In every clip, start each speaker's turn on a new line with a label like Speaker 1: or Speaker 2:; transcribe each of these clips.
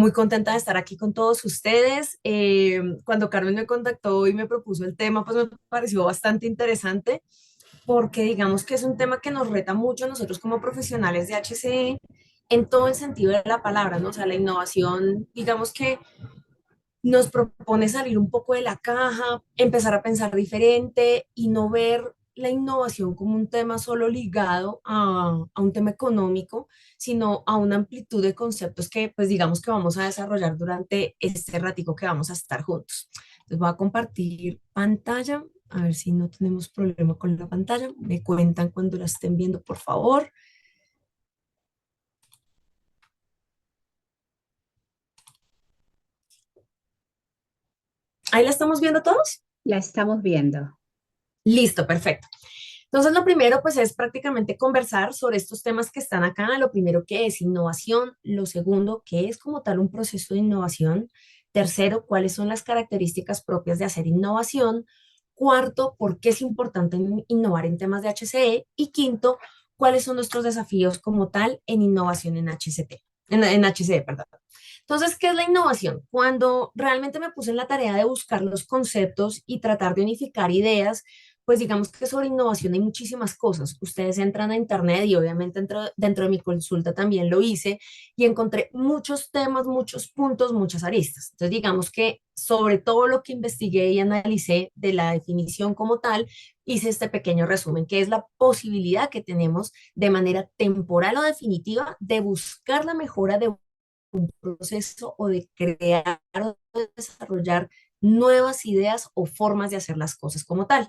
Speaker 1: Muy contenta de estar aquí con todos ustedes. Cuando Carmen me contactó y me propuso el tema, pues me pareció bastante interesante porque digamos que es un tema que nos reta mucho a nosotros como profesionales de HCE en todo el sentido de la palabra, ¿no? O sea, la innovación, digamos que nos propone salir un poco de la caja, empezar a pensar diferente y no ver la innovación como un tema solo ligado a un tema económico, sino a una amplitud de conceptos que, pues digamos que vamos a desarrollar durante este ratico que vamos a estar juntos. Les voy a compartir pantalla, a ver si no tenemos problema con la pantalla. Me cuentan cuando la estén viendo, por favor. ¿Ahí la estamos viendo todos?
Speaker 2: La estamos viendo.
Speaker 1: Listo, perfecto. Entonces, lo primero, pues, es prácticamente conversar sobre estos temas que están acá. Lo primero, que es innovación. Lo segundo, que es como tal un proceso de innovación. Tercero, cuáles son las características propias de hacer innovación. Cuarto, por qué es importante innovar en temas de HCE. Y quinto, cuáles son nuestros desafíos como tal en innovación en HCT, en HCE, perdón. Entonces, ¿qué es la innovación? Cuando realmente me puse en la tarea de buscar los conceptos y tratar de unificar ideas, pues digamos que sobre innovación hay muchísimas cosas. Ustedes entran a internet y obviamente dentro de mi consulta también lo hice y encontré muchos temas, muchos puntos, muchas aristas. Entonces digamos que sobre todo lo que investigué y analicé de la definición como tal, hice este pequeño resumen, que es la posibilidad que tenemos de manera temporal o definitiva de buscar la mejora de proceso o de crear o de desarrollar nuevas ideas o formas de hacer las cosas como tal.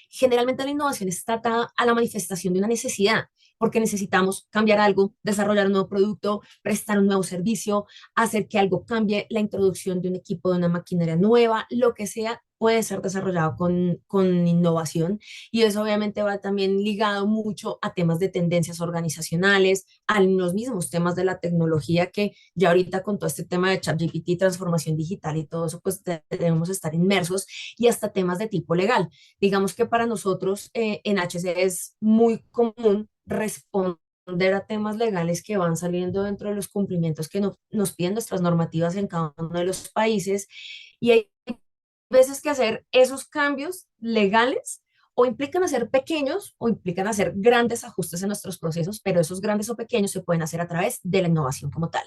Speaker 1: Generalmente la innovación está atada a la manifestación de una necesidad, porque necesitamos cambiar algo, desarrollar un nuevo producto, prestar un nuevo servicio, hacer que algo cambie, la introducción de un equipo, de una maquinaria nueva, lo que sea, puede ser desarrollado con innovación. Y eso obviamente va también ligado mucho a temas de tendencias organizacionales, a los mismos temas de la tecnología que ya ahorita con todo este tema de ChatGPT, transformación digital y todo eso, pues debemos estar inmersos y hasta temas de tipo legal. Digamos que para nosotros en HC es muy común responder a temas legales que van saliendo dentro de los cumplimientos que nos piden nuestras normativas en cada uno de los países y hay veces que hacer esos cambios legales o implican hacer pequeños o implican hacer grandes ajustes en nuestros procesos, pero esos grandes o pequeños se pueden hacer a través de la innovación como tal.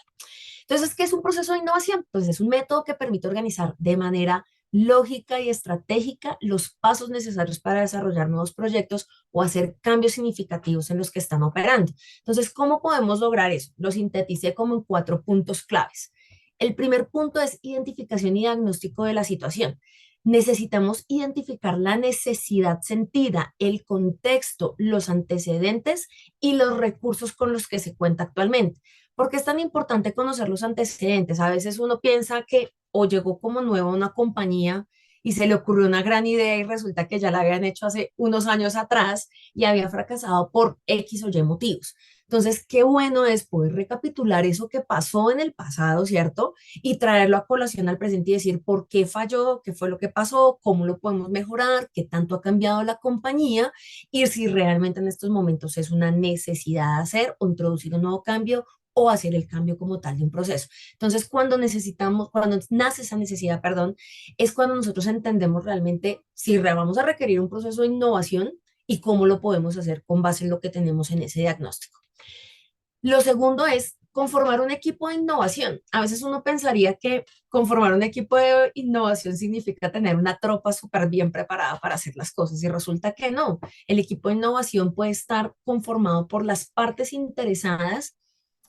Speaker 1: Entonces, ¿qué es un proceso de innovación? Pues es un método que permite organizar de manera lógica y estratégica los pasos necesarios para desarrollar nuevos proyectos o hacer cambios significativos en los que están operando. Entonces, ¿cómo podemos lograr eso? Lo sinteticé como en cuatro puntos claves. El primer punto es identificación y diagnóstico de la situación. Necesitamos identificar la necesidad sentida, el contexto, los antecedentes y los recursos con los que se cuenta actualmente. ¿Por qué es tan importante conocer los antecedentes? A veces uno piensa que o llegó como nuevo a una compañía y se le ocurrió una gran idea y resulta que ya la habían hecho hace unos años atrás y había fracasado por X o Y motivos. Entonces, qué bueno es poder recapitular eso que pasó en el pasado, ¿cierto? Y traerlo a colación al presente y decir por qué falló, qué fue lo que pasó, cómo lo podemos mejorar, qué tanto ha cambiado la compañía y si realmente en estos momentos es una necesidad hacer o introducir un nuevo cambio o hacer el cambio como tal de un proceso. Entonces, cuando necesitamos, cuando nace esa necesidad, perdón, es cuando nosotros entendemos realmente si vamos a requerir un proceso de innovación y cómo lo podemos hacer con base en lo que tenemos en ese diagnóstico. Lo segundo es conformar un equipo de innovación. A veces uno pensaría que conformar un equipo de innovación significa tener una tropa súper bien preparada para hacer las cosas y resulta que no. El equipo de innovación puede estar conformado por las partes interesadas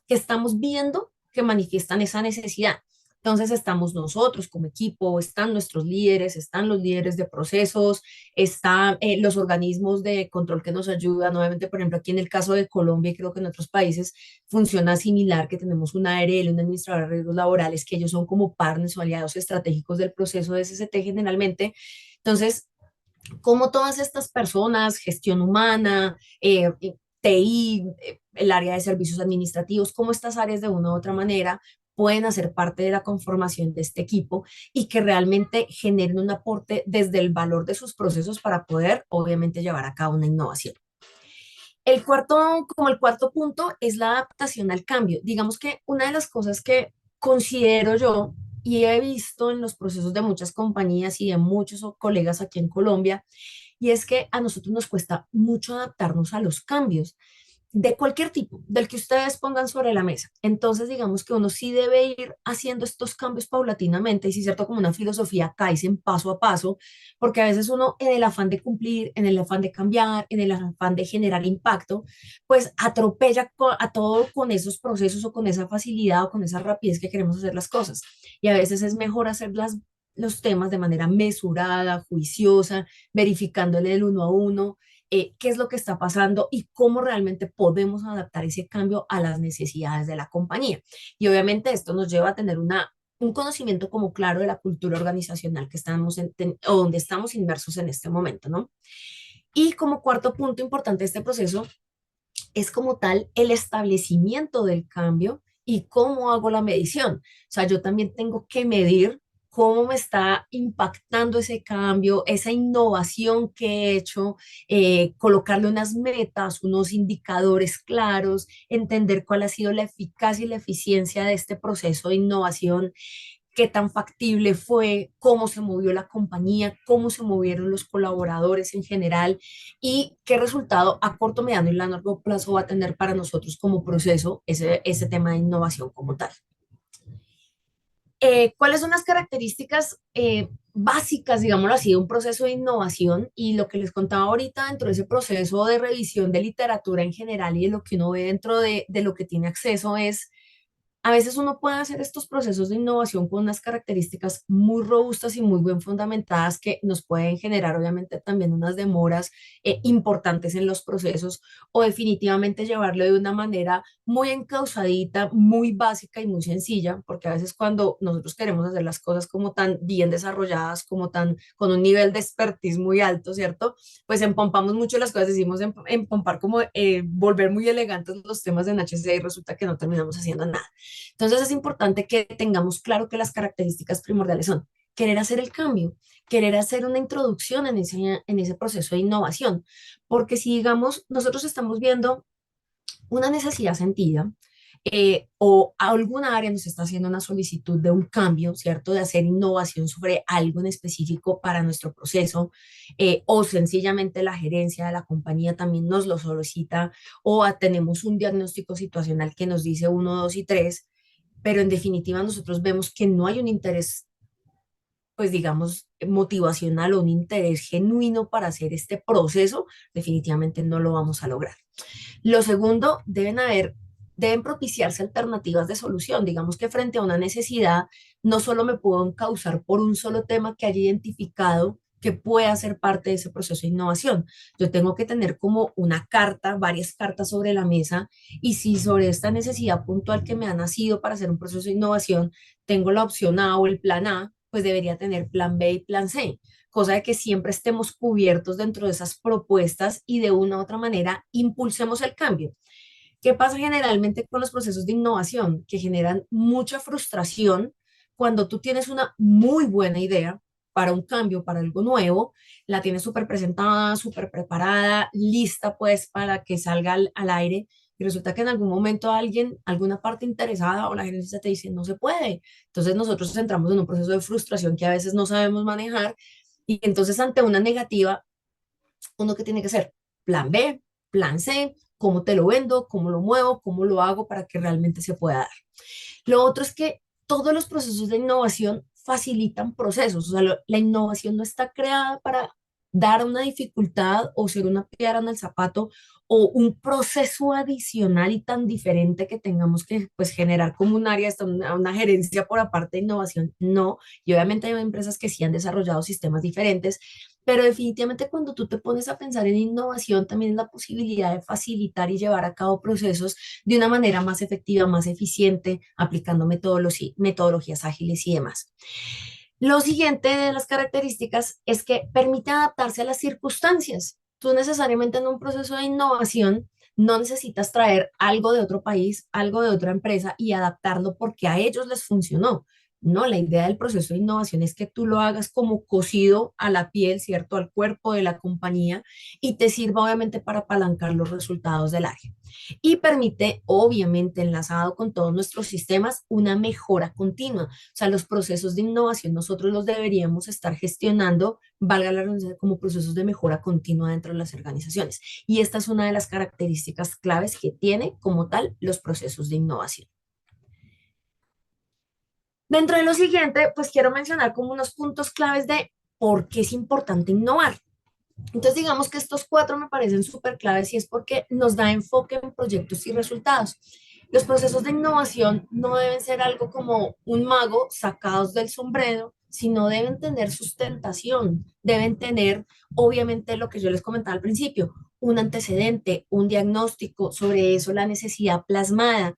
Speaker 1: que estamos viendo que manifiestan esa necesidad. Entonces estamos nosotros como equipo, están nuestros líderes, están los líderes de procesos, están los organismos de control que nos ayudan. Nuevamente, por ejemplo, aquí en el caso de Colombia y creo que en otros países funciona similar, que tenemos una ARL, un administrador de riesgos laborales, que ellos son como partners o aliados estratégicos del proceso de SST generalmente. Entonces, como todas estas personas, gestión humana, TI, el área de servicios administrativos, cómo estas áreas de una u otra manera pueden hacer parte de la conformación de este equipo y que realmente generen un aporte desde el valor de sus procesos para poder, obviamente, llevar a cabo una innovación. El cuarto, como el cuarto punto, es la adaptación al cambio. Digamos que una de las cosas que considero yo y he visto en los procesos de muchas compañías y de muchos colegas aquí en Colombia, y es que a nosotros nos cuesta mucho adaptarnos a los cambios de cualquier tipo, del que ustedes pongan sobre la mesa. Entonces, digamos que uno sí debe ir haciendo estos cambios paulatinamente y sí, cierto, como una filosofía Kaizen paso a paso, porque a veces uno en el afán de cumplir, en el afán de cambiar, en el afán de generar impacto, pues atropella a todo con esos procesos o con esa facilidad o con esa rapidez que queremos hacer las cosas. Y a veces es mejor hacerlas los temas de manera mesurada, juiciosa, verificándole el uno a uno, qué es lo que está pasando y cómo realmente podemos adaptar ese cambio a las necesidades de la compañía. Y obviamente esto nos lleva a tener un conocimiento como claro de la cultura organizacional que estamos o donde estamos inmersos en este momento, ¿no? Y como cuarto punto importante de este proceso es como tal el establecimiento del cambio y cómo hago la medición. O sea, yo también tengo que medir cómo me está impactando ese cambio, esa innovación que he hecho, colocarle unas metas, unos indicadores claros, entender cuál ha sido la eficacia y la eficiencia de este proceso de innovación, qué tan factible fue, cómo se movió la compañía, cómo se movieron los colaboradores en general y qué resultado a corto, mediano y largo plazo va a tener para nosotros como proceso ese tema de innovación como tal. ¿Cuáles son las características básicas, digámoslo así, de un proceso de innovación? Y lo que les contaba ahorita dentro de ese proceso de revisión de literatura en general y de lo que uno ve dentro de lo que tiene acceso es a veces uno puede hacer estos procesos de innovación con unas características muy robustas y muy bien fundamentadas que nos pueden generar obviamente también unas demoras importantes en los procesos o definitivamente llevarlo de una manera muy encausadita, muy básica y muy sencilla, porque a veces cuando nosotros queremos hacer las cosas como tan bien desarrolladas, como tan con un nivel de expertise muy alto, ¿cierto? Pues empompamos mucho las cosas, decimos empompar como volver muy elegantes los temas en HCI y resulta que no terminamos haciendo nada. Entonces es importante que tengamos claro que las características primordiales son querer hacer el cambio, querer hacer una introducción en ese proceso de innovación, porque si digamos nosotros estamos viendo una necesidad sentida, o alguna área nos está haciendo una solicitud de un cambio, ¿cierto? De hacer innovación sobre algo en específico para nuestro proceso, o sencillamente la gerencia de la compañía también nos lo solicita, o tenemos un diagnóstico situacional que nos dice uno, dos y tres, pero en definitiva nosotros vemos que no hay un interés, pues digamos, motivacional o un interés genuino para hacer este proceso, definitivamente no lo vamos a lograr. Lo segundo, deben propiciarse alternativas de solución. Digamos que frente a una necesidad, no solo me puedo causar por un solo tema que haya identificado que pueda ser parte de ese proceso de innovación. Yo tengo que tener como una carta, varias cartas sobre la mesa, y si sobre esta necesidad puntual que me ha nacido para hacer un proceso de innovación, tengo la opción A o el plan A, pues debería tener plan B y plan C, cosa de que siempre estemos cubiertos dentro de esas propuestas y de una u otra manera impulsemos el cambio. ¿Qué pasa generalmente con los procesos de innovación? Que generan mucha frustración cuando tú tienes una muy buena idea para un cambio, para algo nuevo, la tienes súper presentada, súper preparada, lista pues para que salga al aire y resulta que en algún momento alguien, alguna parte interesada o la gerencia te dice no se puede. Entonces nosotros entramos en un proceso de frustración que a veces no sabemos manejar y entonces ante una negativa uno que tiene que hacer plan B, plan C, cómo te lo vendo, cómo lo muevo, cómo lo hago para que realmente se pueda dar. Lo otro es que todos los procesos de innovación facilitan procesos, o sea, la innovación no está creada para dar una dificultad o ser una piedra en el zapato o un proceso adicional y tan diferente que tengamos que pues generar como un área, una gerencia por aparte de innovación, no, y obviamente hay empresas que sí han desarrollado sistemas diferentes, pero definitivamente cuando tú te pones a pensar en innovación, también es la posibilidad de facilitar y llevar a cabo procesos de una manera más efectiva, más eficiente, aplicando metodologías ágiles y demás. Lo siguiente de las características es que permite adaptarse a las circunstancias. Tú necesariamente en un proceso de innovación no necesitas traer algo de otro país, algo de otra empresa y adaptarlo porque a ellos les funcionó. No, la idea del proceso de innovación es que tú lo hagas como cosido a la piel, ¿cierto? Al cuerpo de la compañía y te sirva obviamente para apalancar los resultados del área. y permite, obviamente, enlazado con todos nuestros sistemas, una mejora continua. O sea, los procesos de innovación nosotros los deberíamos estar gestionando, valga la redundancia, como procesos de mejora continua dentro de las organizaciones. Y esta es una de las características claves que tiene como tal los procesos de innovación. Dentro de lo siguiente, pues quiero mencionar como unos puntos claves de por qué es importante innovar. Entonces, digamos que estos cuatro me parecen súper claves y es porque nos da enfoque en proyectos y resultados. Los procesos de innovación no deben ser algo como un mago sacados del sombrero, sino deben tener sustentación, deben tener, obviamente, lo que yo les comentaba al principio, un antecedente, un diagnóstico, sobre eso la necesidad plasmada,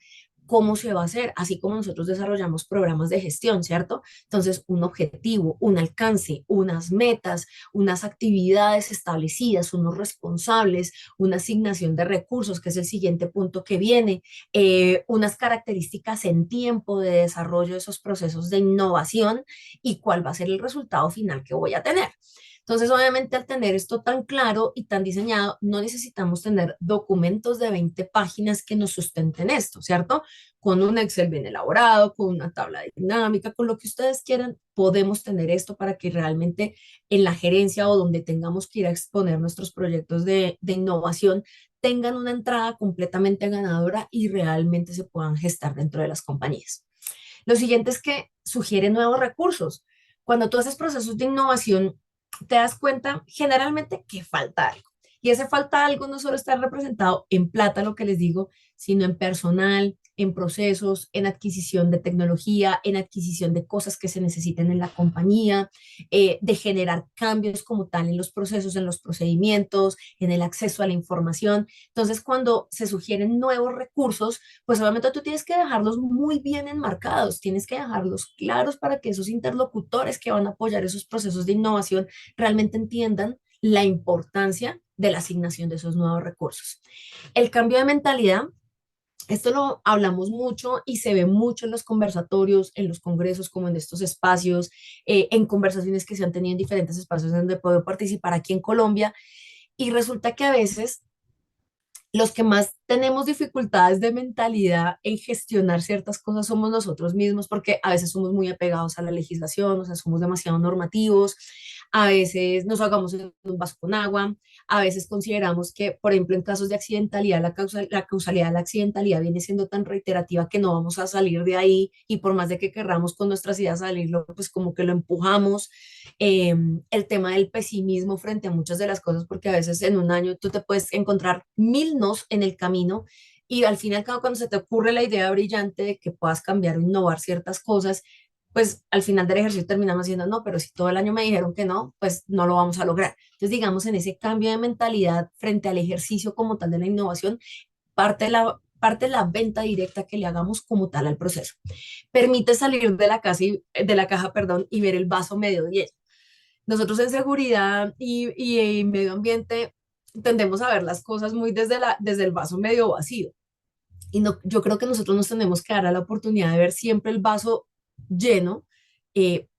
Speaker 1: cómo se va a hacer, así como nosotros desarrollamos programas de gestión, ¿cierto? Entonces, un objetivo, un alcance, unas metas, unas actividades establecidas, unos responsables, una asignación de recursos, que es el siguiente punto que viene, unas características en tiempo de desarrollo de esos procesos de innovación y cuál va a ser el resultado final que voy a tener. Entonces, obviamente, al tener esto tan claro y tan diseñado, no necesitamos tener documentos de 20 páginas que nos sustenten esto, ¿cierto? Con un Excel bien elaborado, con una tabla dinámica, con lo que ustedes quieran, podemos tener esto para que realmente en la gerencia o donde tengamos que ir a exponer nuestros proyectos de innovación tengan una entrada completamente ganadora y realmente se puedan gestar dentro de las compañías. Lo siguiente es que sugiere nuevos recursos. Cuando tú haces procesos de innovación, te das cuenta generalmente que falta algo. Y ese falta algo no solo está representado en plata, lo que les digo, sino en personal, en procesos, en adquisición de tecnología, en adquisición de cosas que se necesiten en la compañía, de generar cambios como tal en los procesos, en los procedimientos, en el acceso a la información. Entonces, cuando se sugieren nuevos recursos, pues obviamente tú tienes que dejarlos muy bien enmarcados, tienes que dejarlos claros para que esos interlocutores que van a apoyar esos procesos de innovación realmente entiendan la importancia de la asignación de esos nuevos recursos. El cambio de mentalidad, esto lo hablamos mucho y se ve mucho en los conversatorios, en los congresos, como en estos espacios, en conversaciones que se han tenido en diferentes espacios donde puedo participar aquí en Colombia. Y resulta que a veces los que más tenemos dificultades de mentalidad en gestionar ciertas cosas somos nosotros mismos, porque a veces somos muy apegados a la legislación, o sea, somos demasiado normativos, a veces nos hagamos en un vaso con agua, a veces consideramos que, por ejemplo, en casos de accidentalidad, la causalidad de la accidentalidad viene siendo tan reiterativa que no vamos a salir de ahí y por más de que querramos con nuestras ideas salirlo, pues como que lo empujamos. El tema del pesimismo frente a muchas de las cosas, porque a veces en un año tú te puedes encontrar mil nos en el camino y al fin y al cabo cuando se te ocurre la idea brillante de que puedas cambiar o innovar ciertas cosas, pues al final del ejercicio terminamos diciendo, no, pero si todo el año me dijeron que no, pues no lo vamos a lograr. Entonces, digamos, en ese cambio de mentalidad frente al ejercicio como tal de la innovación, parte de la venta directa que le hagamos como tal al proceso. Permite salir de la, casa de la caja, perdón, y ver el vaso medio lleno. Nosotros en seguridad y en medio ambiente tendemos a ver las cosas muy desde el vaso medio vacío. Y no, yo creo que nosotros nos tenemos que dar a la oportunidad de ver siempre el vaso lleno,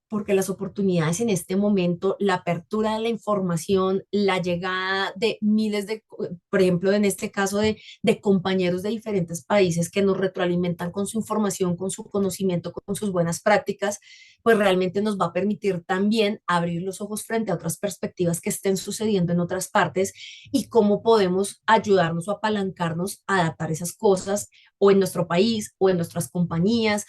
Speaker 1: porque las oportunidades en este momento, la apertura de la información, la llegada de miles de, por ejemplo, en este caso de compañeros de diferentes países que nos retroalimentan con su información, con su conocimiento, con sus buenas prácticas, pues realmente nos va a permitir también abrir los ojos frente a otras perspectivas que estén sucediendo en otras partes y cómo podemos ayudarnos o apalancarnos a adaptar esas cosas o en nuestro país o en nuestras compañías,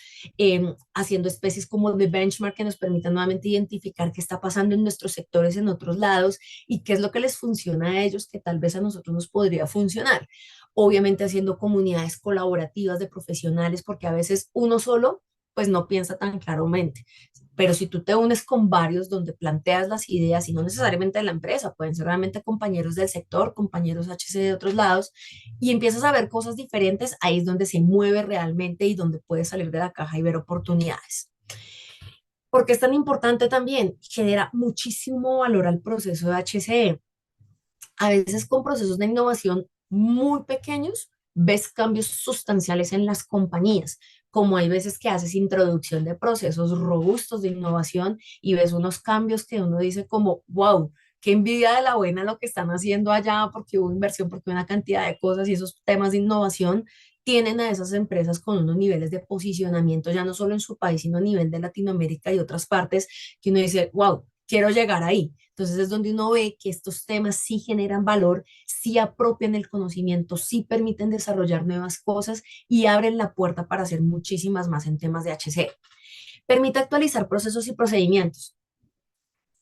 Speaker 1: haciendo especies como de benchmark que nos permitan nuevamente identificar qué está pasando en nuestros sectores en otros lados y qué es lo que les funciona a ellos que tal vez a nosotros nos podría funcionar. Obviamente haciendo comunidades colaborativas de profesionales, porque a veces uno solo pues no piensa tan claramente. Pero si tú te unes con varios donde planteas las ideas y no necesariamente de la empresa, pueden ser realmente compañeros del sector, compañeros HC de otros lados, y empiezas a ver cosas diferentes, ahí es donde se mueve realmente y donde puedes salir de la caja y ver oportunidades. Porque es tan importante también, genera muchísimo valor al proceso de HCE. A veces con procesos de innovación muy pequeños, ves cambios sustanciales en las compañías, como hay veces que haces introducción de procesos robustos de innovación y ves unos cambios que uno dice como, wow, qué envidia de la buena lo que están haciendo allá, porque hubo inversión, porque hubo una cantidad de cosas y esos temas de innovación tienen a esas empresas con unos niveles de posicionamiento, ya no solo en su país, sino a nivel de Latinoamérica y otras partes, que uno dice, wow, quiero llegar ahí. Entonces es donde uno ve que estos temas sí generan valor, sí apropian el conocimiento, sí permiten desarrollar nuevas cosas y abren la puerta para hacer muchísimas más en temas de HC. Permite actualizar procesos y procedimientos.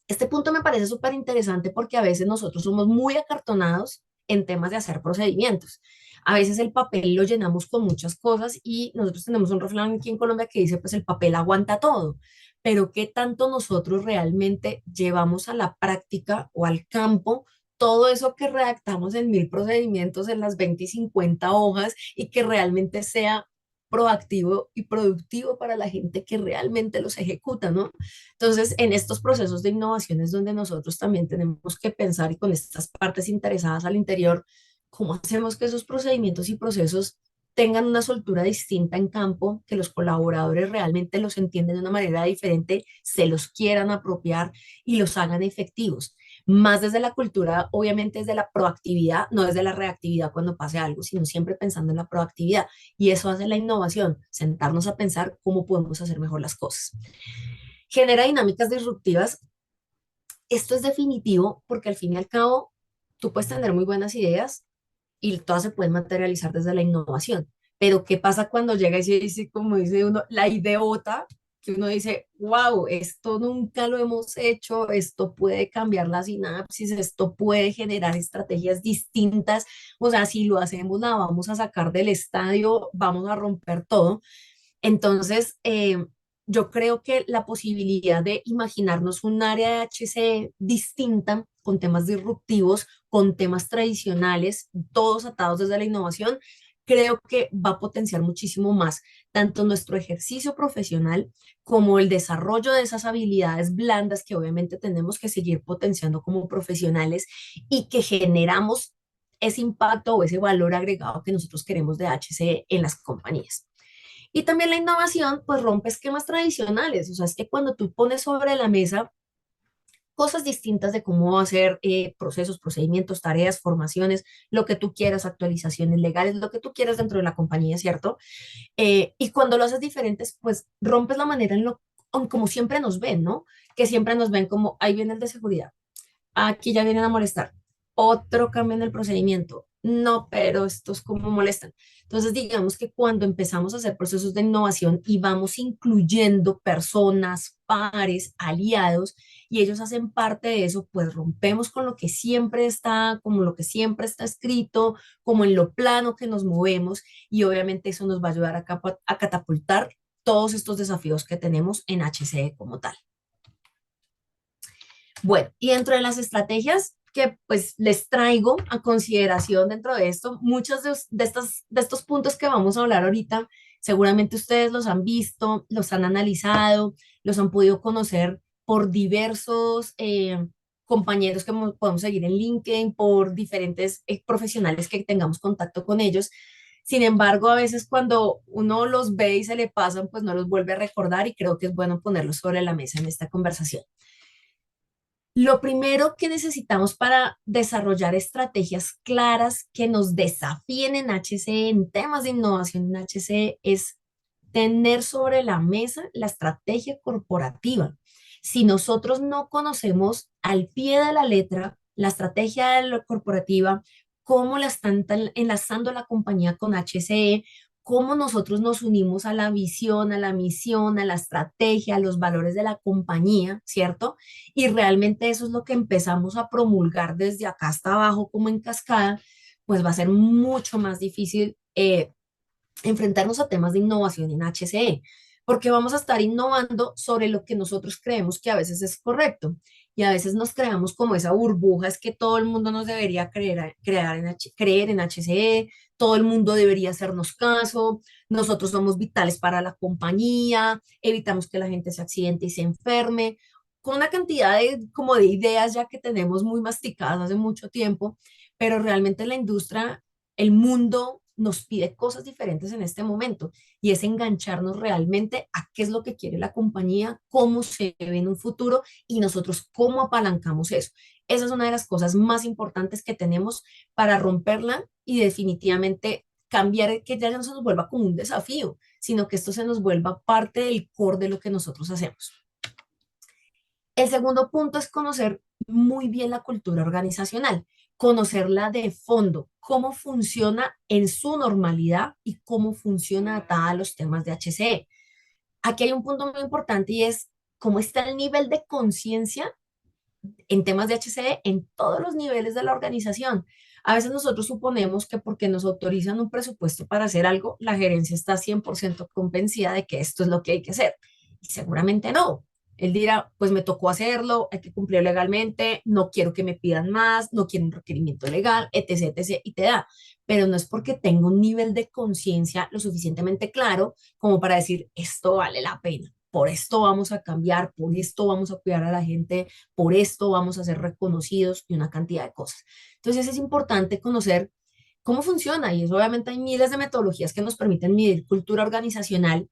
Speaker 1: Este punto me parece súper interesante porque a veces nosotros somos muy acartonados en temas de hacer procedimientos. A veces el papel lo llenamos con muchas cosas y nosotros tenemos un refrán aquí en Colombia que dice, pues el papel aguanta todo, pero ¿qué tanto nosotros realmente llevamos a la práctica o al campo todo eso que redactamos en 1000 procedimientos en las 20 y 50 hojas y que realmente sea proactivo y productivo para la gente que realmente los ejecuta, ¿no? Entonces, en estos procesos de innovación es donde nosotros también tenemos que pensar y con estas partes interesadas al interior, cómo hacemos que esos procedimientos y procesos tengan una soltura distinta en campo, que los colaboradores realmente los entienden de una manera diferente, se los quieran apropiar y los hagan efectivos. Más desde la cultura, obviamente desde la proactividad, no desde la reactividad cuando pase algo, sino siempre pensando en la proactividad. Y eso hace la innovación, sentarnos a pensar cómo podemos hacer mejor las cosas. Genera dinámicas disruptivas. Esto es definitivo porque al fin y al cabo tú puedes tener muy buenas ideas y todas se pueden materializar desde la innovación. Pero ¿qué pasa cuando llega y se dice, como dice uno, la ideota, que uno dice, wow, esto nunca lo hemos hecho, esto puede cambiar la sinapsis, esto puede generar estrategias distintas, o sea, si lo hacemos la vamos a sacar del estadio, vamos a romper todo. Entonces, yo creo que la posibilidad de imaginarnos un área de HC distinta, con temas disruptivos, con temas tradicionales, todos atados desde la innovación, creo que va a potenciar muchísimo más tanto nuestro ejercicio profesional como el desarrollo de esas habilidades blandas que obviamente tenemos que seguir potenciando como profesionales y que generamos ese impacto o ese valor agregado que nosotros queremos de HC en las compañías. Y también la innovación, pues rompe esquemas tradicionales. O sea, es que cuando tú pones sobre la mesa cosas distintas de cómo hacer procesos, procedimientos, tareas, formaciones, lo que tú quieras, actualizaciones legales, lo que tú quieras dentro de la compañía, ¿cierto? Y cuando lo haces diferentes, pues rompes la manera en como siempre nos ven, ¿no? Que siempre nos ven como, ahí viene el de seguridad, aquí ya vienen a molestar. Otro cambio en el procedimiento. No, pero estos como molestan. Entonces, digamos que cuando empezamos a hacer procesos de innovación y vamos incluyendo personas, pares, aliados, y ellos hacen parte de eso, pues rompemos con lo que siempre está, como lo que siempre está escrito, como en lo plano que nos movemos, y obviamente eso nos va a ayudar a catapultar todos estos desafíos que tenemos en HCE como tal. Bueno, y dentro de las estrategias que pues les traigo a consideración dentro de esto, muchos de estos puntos que vamos a hablar ahorita, seguramente ustedes los han visto, los han analizado, los han podido conocer por diversos compañeros que podemos seguir en LinkedIn, por diferentes profesionales que tengamos contacto con ellos. Sin embargo, a veces cuando uno los ve y se le pasan, pues no los vuelve a recordar y creo que es bueno ponerlos sobre la mesa en esta conversación. Lo primero que necesitamos para desarrollar estrategias claras que nos desafíen en HC, en temas de innovación en HC, es tener sobre la mesa la estrategia corporativa. Si nosotros no conocemos al pie de la letra la estrategia de la corporativa, cómo la están enlazando la compañía con HCE, cómo nosotros nos unimos a la visión, a la misión, a la estrategia, a los valores de la compañía, ¿cierto? Y realmente eso es lo que empezamos a promulgar desde acá hasta abajo como en cascada, pues va a ser mucho más difícil enfrentarnos a temas de innovación en HCE, porque vamos a estar innovando sobre lo que nosotros creemos que a veces es correcto. Y a veces nos creamos como esa burbuja, es que todo el mundo nos debería creer en HCE, todo el mundo debería hacernos caso, nosotros somos vitales para la compañía, evitamos que la gente se accidente y se enferme, con una cantidad como de ideas ya que tenemos muy masticadas hace mucho tiempo, pero realmente la industria, el mundo nos pide cosas diferentes en este momento y es engancharnos realmente a qué es lo que quiere la compañía, cómo se ve en un futuro y nosotros cómo apalancamos eso. Esa es una de las cosas más importantes que tenemos para romperla y definitivamente cambiar, que ya no se nos vuelva como un desafío, sino que esto se nos vuelva parte del core de lo que nosotros hacemos. El segundo punto es conocer muy bien la cultura organizacional, conocerla de fondo, cómo funciona en su normalidad y cómo funciona atada a los temas de HCE. Aquí hay un punto muy importante y es cómo está el nivel de conciencia en temas de HCE en todos los niveles de la organización. A veces nosotros suponemos que porque nos autorizan un presupuesto para hacer algo, la gerencia está 100% convencida de que esto es lo que hay que hacer. Y seguramente no. Él dirá, pues me tocó hacerlo, hay que cumplir legalmente, no quiero que me pidan más, no quiero un requerimiento legal, etc., etc., y te da. Pero no es porque tenga un nivel de conciencia lo suficientemente claro como para decir, esto vale la pena, por esto vamos a cambiar, por esto vamos a cuidar a la gente, por esto vamos a ser reconocidos y una cantidad de cosas. Entonces es importante conocer cómo funciona y eso obviamente hay miles de metodologías que nos permiten medir cultura organizacional,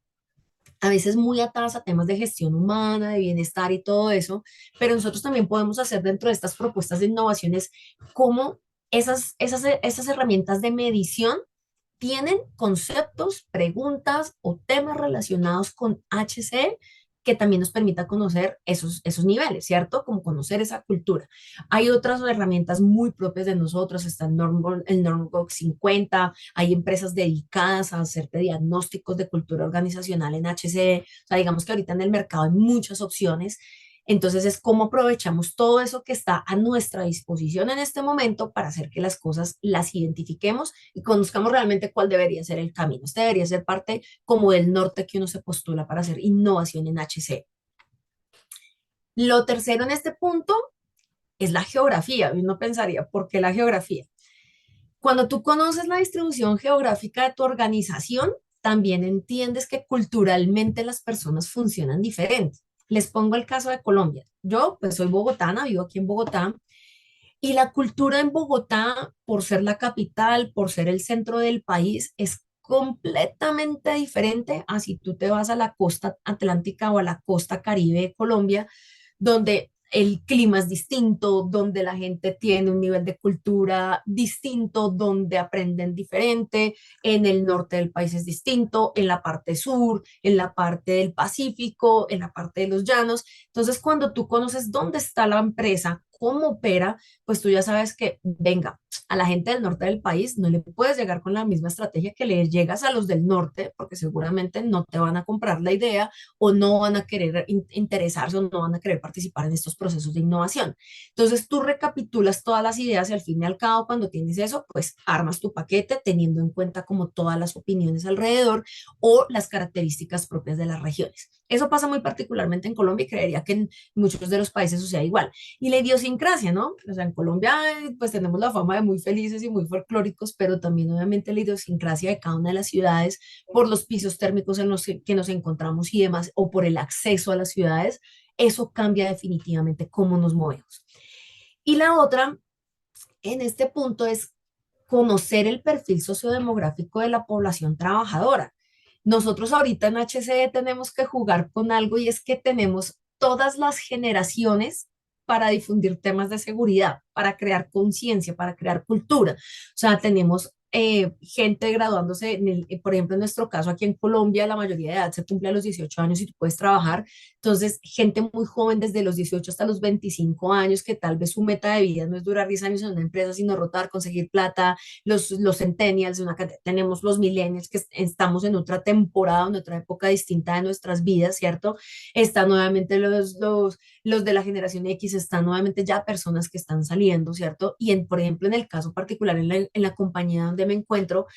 Speaker 1: a veces muy atadas a temas de gestión humana, de bienestar y todo eso, pero nosotros también podemos hacer dentro de estas propuestas de innovaciones cómo esas herramientas de medición tienen conceptos, preguntas o temas relacionados con HCE que también nos permita conocer esos niveles, ¿cierto? Como conocer esa cultura. Hay otras herramientas muy propias de nosotros, está el Normbox 50, hay empresas dedicadas a hacerte diagnósticos de cultura organizacional en HCE, o sea, digamos que ahorita en el mercado hay muchas opciones, entonces es cómo aprovechamos todo eso que está a nuestra disposición en este momento para hacer que las cosas las identifiquemos y conozcamos realmente cuál debería ser el camino. Este debería ser parte como del norte que uno se postula para hacer innovación en HC. Lo tercero en este punto es la geografía. Uno pensaría, ¿por qué la geografía? Cuando tú conoces la distribución geográfica de tu organización, también entiendes que culturalmente las personas funcionan diferente. Les pongo el caso de Colombia. Yo, pues soy bogotana, vivo aquí en Bogotá, y la cultura en Bogotá, por ser la capital, por ser el centro del país, es completamente diferente a si tú te vas a la costa atlántica o a la costa caribe de Colombia, donde el clima es distinto, donde la gente tiene un nivel de cultura distinto, donde aprenden diferente, en el norte del país es distinto, en la parte sur, en la parte del Pacífico, en la parte de los llanos. Entonces, cuando tú conoces dónde está la empresa, cómo opera, pues tú ya sabes que, venga, a la gente del norte del país no le puedes llegar con la misma estrategia que le llegas a los del norte, porque seguramente no te van a comprar la idea o no van a querer interesarse o no van a querer participar en estos procesos de innovación. Entonces tú recapitulas todas las ideas y al fin y al cabo cuando tienes eso, pues armas tu paquete teniendo en cuenta como todas las opiniones alrededor o las características propias de las regiones. Eso pasa muy particularmente en Colombia y creería que en muchos de los países sucede igual. Y la idiosincrasia, ¿no? O sea, en Colombia pues tenemos la fama de muy felices y muy folclóricos, pero también obviamente la idiosincrasia de cada una de las ciudades por los pisos térmicos en los que nos encontramos y demás, o por el acceso a las ciudades, eso cambia definitivamente cómo nos movemos. Y la otra, en este punto, es conocer el perfil sociodemográfico de la población trabajadora. Nosotros ahorita en HCE tenemos que jugar con algo y es que tenemos todas las generaciones para difundir temas de seguridad, para crear conciencia, para crear cultura. O sea, tenemos gente graduándose, por ejemplo, en nuestro caso aquí en Colombia, la mayoría de edad se cumple a los 18 años y tú puedes trabajar. Entonces, gente muy joven desde los 18 hasta los 25 años, que tal vez su meta de vida no es durar 10 años en una empresa, sino rotar, conseguir plata, los centennials, tenemos los millennials que estamos en otra temporada, en otra época distinta de nuestras vidas, ¿cierto? Están nuevamente los de la generación X, están nuevamente ya personas que están saliendo, ¿cierto? Y por ejemplo, en el caso particular, en la compañía donde me encuentro,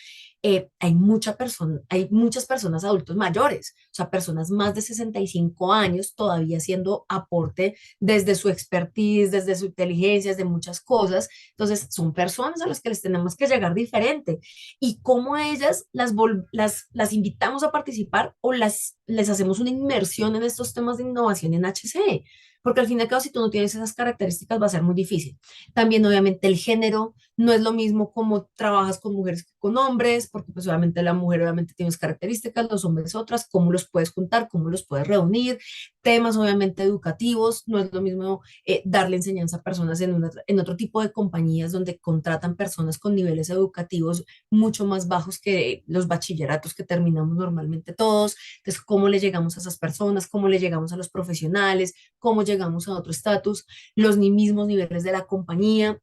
Speaker 1: hay muchas personas adultos mayores, o sea, personas más de 65 años todavía haciendo aporte desde su expertise, desde su inteligencia, desde muchas cosas. Entonces, son personas a las que les tenemos que llegar diferente. Y cómo a ellas las invitamos a participar o las les hacemos una inmersión en estos temas de innovación en HCE, porque al fin y al cabo, si tú no tienes esas características, va a ser muy difícil. También, obviamente, el género no es lo mismo como trabajas con mujeres que con hombres, porque pues obviamente la mujer obviamente tiene unas características, los hombres otras, cómo los puedes juntar, cómo los puedes reunir, temas obviamente educativos, no es lo mismo darle enseñanza a personas en otro tipo de compañías donde contratan personas con niveles educativos mucho más bajos que los bachilleratos que terminamos normalmente todos. Entonces, ¿cómo le llegamos a esas personas? ¿Cómo le llegamos a los profesionales? ¿Cómo llegamos a otro estatus? Los mismos niveles de la compañía,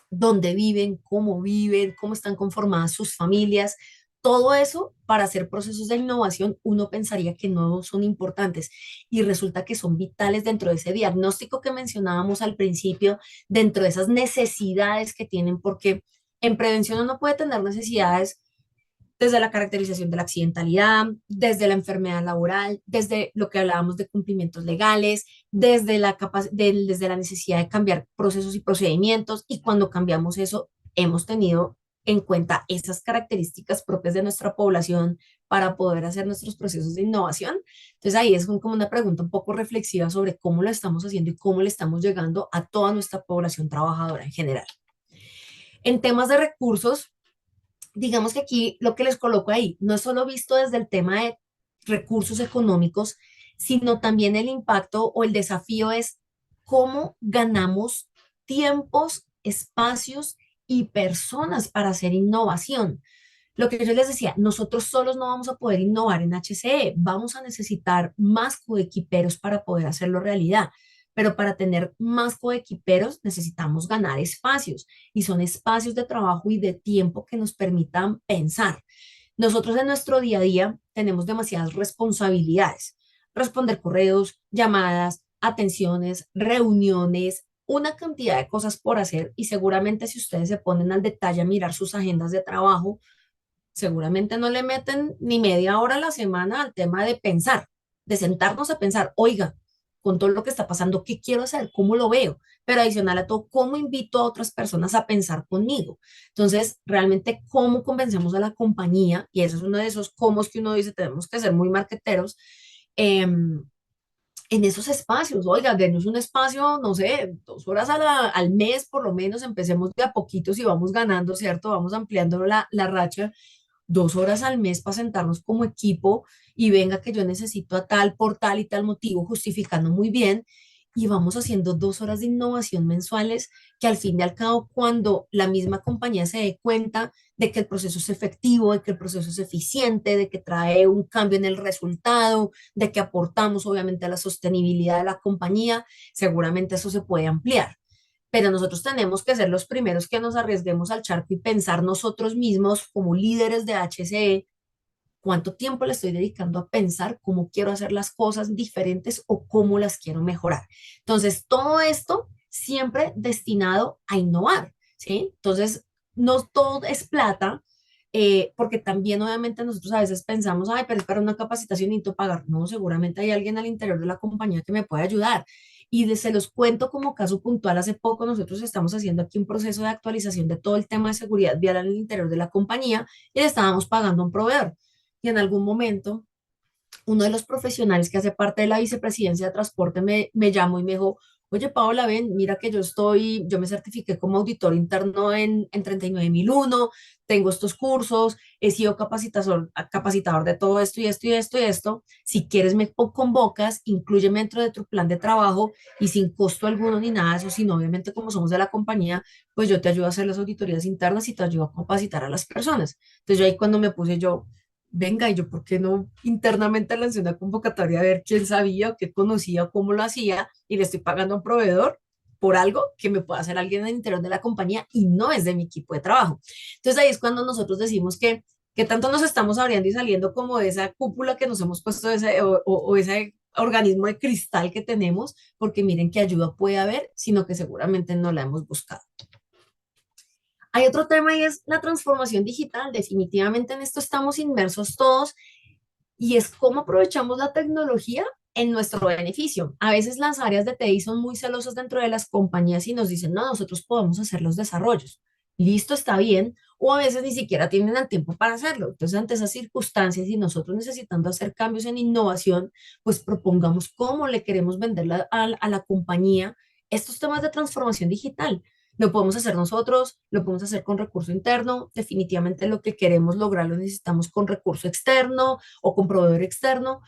Speaker 1: dónde viven, cómo están conformadas sus familias. Todo eso para hacer procesos de innovación, uno pensaría que no son importantes y resulta que son vitales dentro de ese diagnóstico que mencionábamos al principio, dentro de esas necesidades que tienen, porque en prevención uno puede tener necesidades desde la caracterización de la accidentalidad, desde la enfermedad laboral, desde lo que hablábamos de cumplimientos legales, desde la necesidad de cambiar procesos y procedimientos, y cuando cambiamos eso, hemos tenido en cuenta esas características propias de nuestra población para poder hacer nuestros procesos de innovación. Entonces ahí es como una pregunta un poco reflexiva sobre cómo lo estamos haciendo y cómo le estamos llegando a toda nuestra población trabajadora en general. En temas de recursos, digamos que aquí lo que les coloco ahí no es solo visto desde el tema de recursos económicos, sino también el impacto o el desafío es cómo ganamos tiempos, espacios y personas para hacer innovación. Lo que yo les decía, nosotros solos no vamos a poder innovar en HCE, vamos a necesitar más coequiperos para poder hacerlo realidad, pero para tener más coequiperos necesitamos ganar espacios y son espacios de trabajo y de tiempo que nos permitan pensar. Nosotros en nuestro día a día tenemos demasiadas responsabilidades, responder correos, llamadas, atenciones, reuniones, una cantidad de cosas por hacer y seguramente si ustedes se ponen al detalle a mirar sus agendas de trabajo, seguramente no le meten ni media hora a la semana al tema de pensar, de sentarnos a pensar, oiga, con todo lo que está pasando, ¿qué quiero hacer? ¿Cómo lo veo? Pero adicional a todo, ¿cómo invito a otras personas a pensar conmigo? Entonces, realmente, ¿cómo convencemos a la compañía? Y eso es uno de esos cómo que uno dice, tenemos que ser muy marqueteros. En esos espacios, oiga, denos un espacio, no sé, 2 horas al mes, por lo menos, empecemos de a poquitos y vamos ganando, ¿cierto? Vamos ampliando la racha 2 horas al mes para sentarnos como equipo y venga que yo necesito a tal por tal y tal motivo, justificando muy bien. Y vamos haciendo 2 horas de innovación mensuales que al fin y al cabo, cuando la misma compañía se dé cuenta de que el proceso es efectivo, de que el proceso es eficiente, de que trae un cambio en el resultado, de que aportamos obviamente a la sostenibilidad de la compañía, seguramente eso se puede ampliar, pero nosotros tenemos que ser los primeros que nos arriesguemos al charco y pensar nosotros mismos como líderes de HCE, cuánto tiempo le estoy dedicando a pensar cómo quiero hacer las cosas diferentes o cómo las quiero mejorar. Entonces, todo esto siempre destinado a innovar, ¿sí? Entonces, no todo es plata. Porque también obviamente nosotros a veces pensamos, ay, pero es para una capacitación y necesito pagar. No, seguramente hay alguien al interior de la compañía que me puede ayudar. Y se los cuento como caso puntual, hace poco nosotros estamos haciendo aquí un proceso de actualización de todo el tema de seguridad vial en el interior de la compañía y le estábamos pagando a un proveedor. Y en algún momento uno de los profesionales que hace parte de la vicepresidencia de transporte me llamó y me dijo, oye, Paola, ven, mira que yo me certifiqué como auditor interno en 39001, tengo estos cursos, he sido capacitador de todo esto y esto y esto y esto. Si quieres me convocas, inclúyeme dentro de tu plan de trabajo y sin costo alguno ni nada de eso, sino obviamente como somos de la compañía, pues yo te ayudo a hacer las auditorías internas y te ayudo a capacitar a las personas. Entonces yo ahí cuando me puse yo, venga, y yo, ¿por qué no internamente lancé una convocatoria a ver quién sabía o qué conocía o cómo lo hacía? Y le estoy pagando a un proveedor por algo que me pueda hacer alguien en el interior de la compañía y no es de mi equipo de trabajo. Entonces ahí es cuando nosotros decimos que tanto nos estamos abriendo y saliendo como de esa cúpula que nos hemos puesto o ese organismo de cristal que tenemos, porque miren qué ayuda puede haber, sino que seguramente no la hemos buscado. Hay otro tema y es la transformación digital. Definitivamente en esto estamos inmersos todos y es cómo aprovechamos la tecnología en nuestro beneficio. A veces las áreas de TI son muy celosas dentro de las compañías y nos dicen, no, nosotros podemos hacer los desarrollos. Listo, está bien. o a veces ni siquiera tienen el tiempo para hacerlo. Entonces, ante esas circunstancias y nosotros necesitando hacer cambios en innovación, pues propongamos cómo le queremos vender a la compañía estos temas de transformación digital. Lo podemos hacer nosotros, lo podemos hacer con recurso interno. Definitivamente lo que queremos lograr lo necesitamos con recurso externo o con proveedor externo,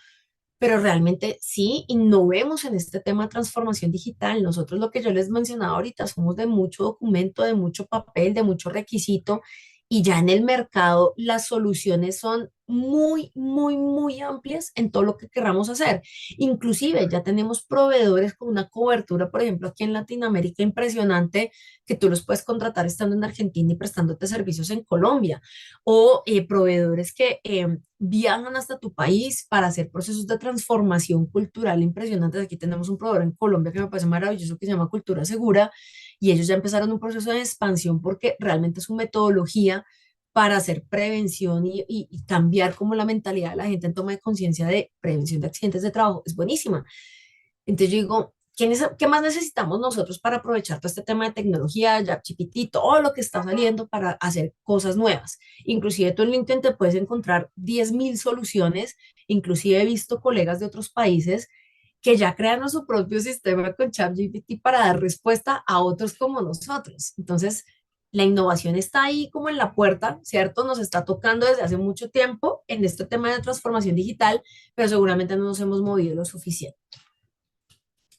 Speaker 1: pero realmente sí innovemos en este tema de transformación digital. Nosotros lo que yo les mencionaba ahorita somos de mucho documento, de mucho papel, de mucho requisito y ya en el mercado las soluciones son muy, muy, muy amplias en todo lo que querramos hacer. Inclusive ya tenemos proveedores con una cobertura, por ejemplo, aquí en Latinoamérica impresionante, que tú los puedes contratar estando en Argentina y prestándote servicios en Colombia, o proveedores que viajan hasta tu país para hacer procesos de transformación cultural impresionantes. Aquí tenemos un proveedor en Colombia que me parece maravilloso que se llama Cultura Segura y ellos ya empezaron un proceso de expansión porque realmente su metodología para hacer prevención y cambiar como la mentalidad de la gente en toma de conciencia de prevención de accidentes de trabajo es buenísima. Entonces yo digo, ¿qué más necesitamos nosotros para aprovechar todo este tema de tecnología, ya ChatGPT, todo lo que está saliendo para hacer cosas nuevas? Inclusive tú en LinkedIn te puedes encontrar 10.000 soluciones, inclusive he visto colegas de otros países que ya crearon su propio sistema con ChatGPT para dar respuesta a otros como nosotros. Entonces, la innovación está ahí como en la puerta, ¿cierto? Nos está tocando desde hace mucho tiempo en este tema de transformación digital, pero seguramente no nos hemos movido lo suficiente.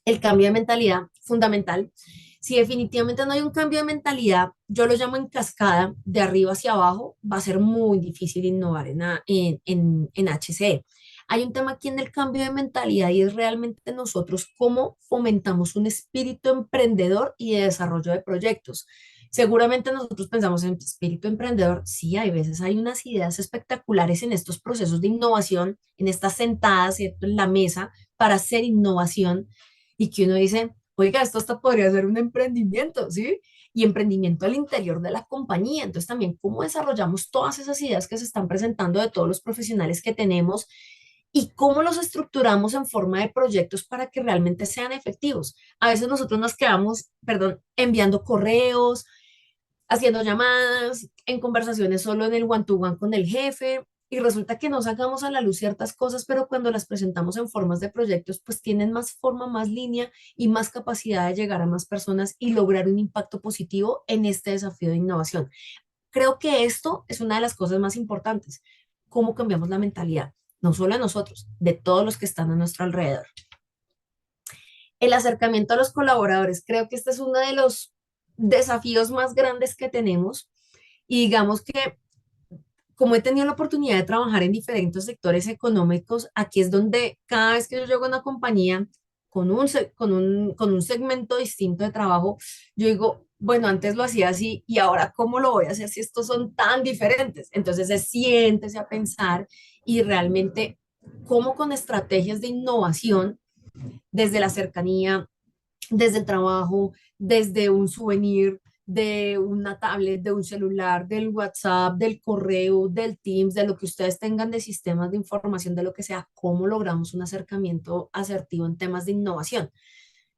Speaker 1: El cambio de mentalidad, fundamental. Si definitivamente no hay un cambio de mentalidad, yo lo llamo en cascada, de arriba hacia abajo, va a ser muy difícil innovar en HCE. Hay un tema aquí en el cambio de mentalidad y es realmente nosotros cómo fomentamos un espíritu emprendedor y de desarrollo de proyectos. Seguramente nosotros pensamos en espíritu emprendedor, sí, hay veces hay unas ideas espectaculares en estos procesos de innovación, en estas sentadas, ¿cierto? En la mesa para hacer innovación y que uno dice, oiga, esto hasta podría ser un emprendimiento, ¿sí? Y emprendimiento al interior de la compañía. Entonces también cómo desarrollamos todas esas ideas que se están presentando de todos los profesionales que tenemos y cómo los estructuramos en forma de proyectos para que realmente sean efectivos. A veces nosotros nos quedamos, perdón, enviando correos, haciendo llamadas, en conversaciones solo en el one-to-one con el jefe, y resulta que no sacamos a la luz ciertas cosas, pero cuando las presentamos en formas de proyectos, pues tienen más forma, más línea y más capacidad de llegar a más personas y lograr un impacto positivo en este desafío de innovación. Creo que esto es una de las cosas más importantes, cómo cambiamos la mentalidad, no solo de nosotros, de todos los que están a nuestro alrededor. El acercamiento a los colaboradores, creo que este es uno de los desafíos más grandes que tenemos y digamos que como he tenido la oportunidad de trabajar en diferentes sectores económicos, aquí es donde cada vez que yo llego a una compañía con un segmento distinto de trabajo, yo digo, bueno, antes lo hacía así y ahora ¿cómo lo voy a hacer si estos son tan diferentes? Entonces siéntese a pensar y realmente cómo con estrategias de innovación desde la cercanía, desde el trabajo, desde un souvenir, de una tablet, de un celular, del WhatsApp, del correo, del Teams, de lo que ustedes tengan de sistemas de información, de lo que sea, cómo logramos un acercamiento asertivo en temas de innovación.